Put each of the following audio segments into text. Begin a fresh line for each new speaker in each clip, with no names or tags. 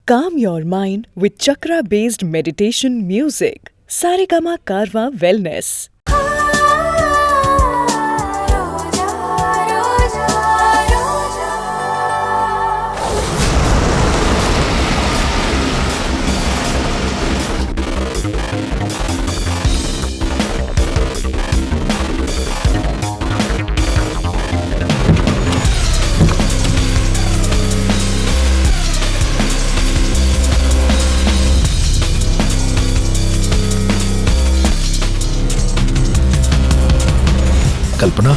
Calm your mind with chakra-based meditation music. Saregama Karwa Wellness.
Kalpana,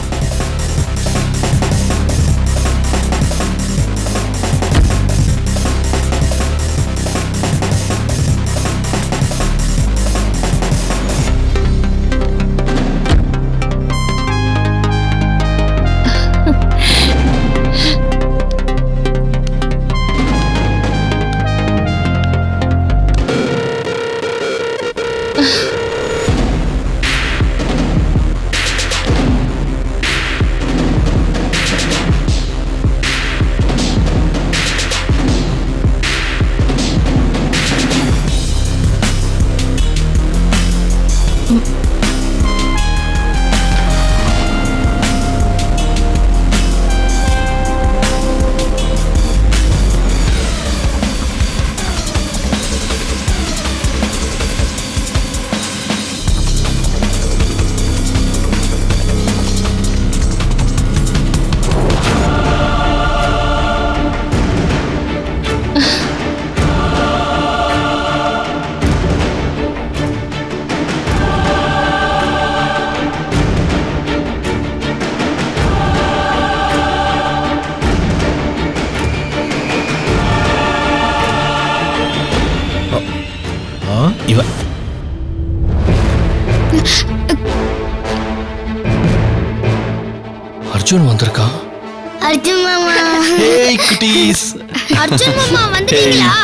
இவ அர்ஜுன் வந்திருக்கான்.
அர்ஜுன் மாமா.
Hey குட்டீஸ்.
அர்ஜுன் மாமா வந்துட்டீங்களா?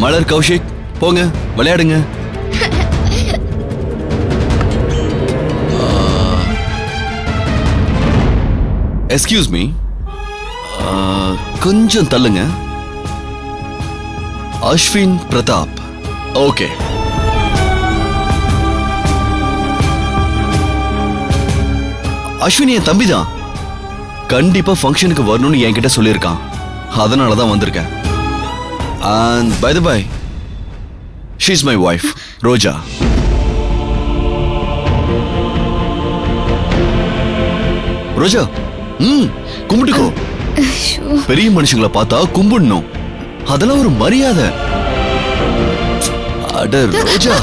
மலர், கௌஷிக் போங்க விளையாடுங்க. எக்ஸ்கியூஸ் மீ, கொஞ்சம் தள்ளுங்க. அஸ்வின் பிரதாப். ஓகே. அஸ்வின் என் தம்பி தான். கண்டிப்பா ஃபங்க்ஷனுக்கு வரணும்னு என்கிட்ட சொல்லியிருக்கான். அதனால தான் வந்திருக்கேன். And by the way, she's my wife, Roja. ரோஜா, கும்பிட்டுக்கோ. பெரிய மனுஷங்களை பார்த்தா கும்பிடணும், அதெல்லாம் ஒரு மரியாதை. அட ரோஜா.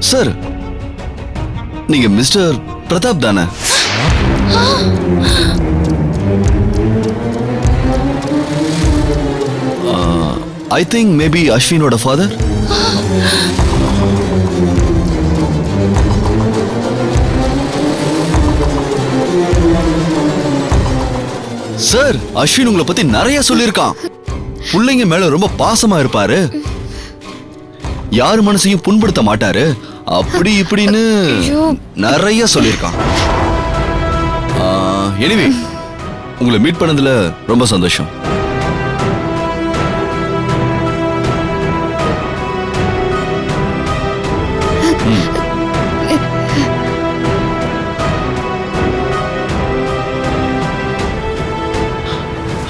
சார், நீங்க மிஸ்டர் பிரதாப் தானே? I think maybe Ashwinoட father. Sir, Ashwin உங்களை பத்தி நிறைய சொல்லியிருக்கான். பிள்ளைங்க மேல ரொம்ப பாசமா இருப்பாரு, யாரு மனசையும் புண்படுத்த மாட்டாரு, அப்படி இப்படின்னு நிறைய சொல்லியிருக்கான். எனிவே, உங்களை மீட் பண்ணதுல ரொம்ப சந்தோஷம்.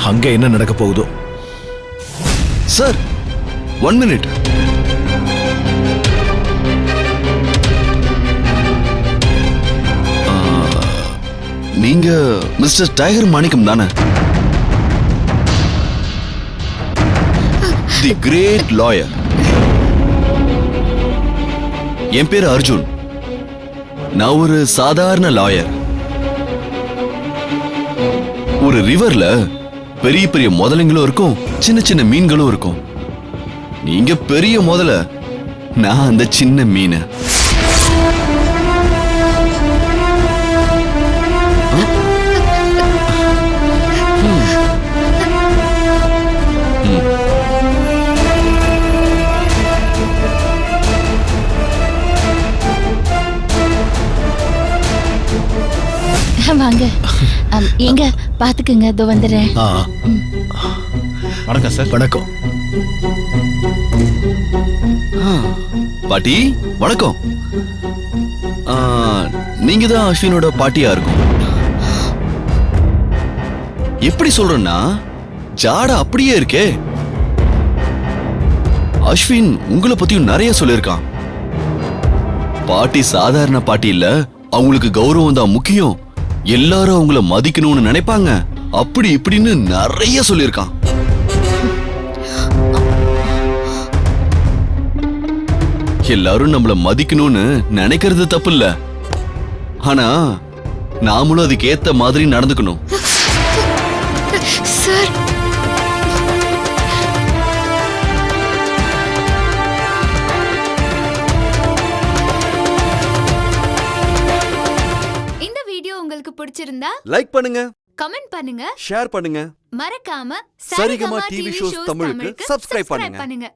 அங்க என்ன நடக்க போகுதோ?
Sir, 1 minute. நீங்க மிஸ்டர் டைகர் மாணிக்கம் தானே? தி கிரேட் லாயர். என் பேரு அர்ஜுன். நான் ஒரு சாதாரண லாயர். ஒரு ரிவர்ல பெரிய பெரிய முதலைங்களும் இருக்கும், சின்ன சின்ன மீன்களும் இருக்கும். நீங்க பெரிய முதல, நான் அந்த சின்ன மீன்.
எங்க எங்க பாத்துக்குங்க இதோ வந்துடுறேன்.
ஆ,
வணக்கம் சார்.
வணக்கம்.
பாட்டி வணக்கம். நீங்க தான் அஸ்வினோட பாட்டியா இருக்கும். எப்படி சொல்றேன்னா ஜாட அப்படியே இருக்கே. அஸ்வின் உங்களை பத்தியும் நிறைய சொல்லியிருக்கான். பாட்டி சாதாரண பாட்டி இல்ல, அவங்களுக்கு கௌரவம் தான் முக்கியம், எல்லாரும் அவங்கள மதிக்கணும்னு நினைப்பாங்க, அப்படி இப்படின்னு நிறைய சொல்லியிருக்கான். எல்லாரும் நம்மள மதிக்கணும்னு நினைக்கிறது தப்பு இல்ல, ஆனா நாமளும் அதுக்கு ஏத்த மாதிரி நடந்துக்கணும்.
சார்
இந்த வீடியோ உங்களுக்கு பிடிச்சிருந்தா
லைக் பண்ணுங்க,
கமெண்ட் பண்ணுங்க,
ஷேர் பண்ணுங்க,
மறக்காம
சரிகமா டிவி ஷோஸ் தமிழுக்கு சப்ஸ்கிரைப் பண்ணுங்க.
பண்ணுங்க.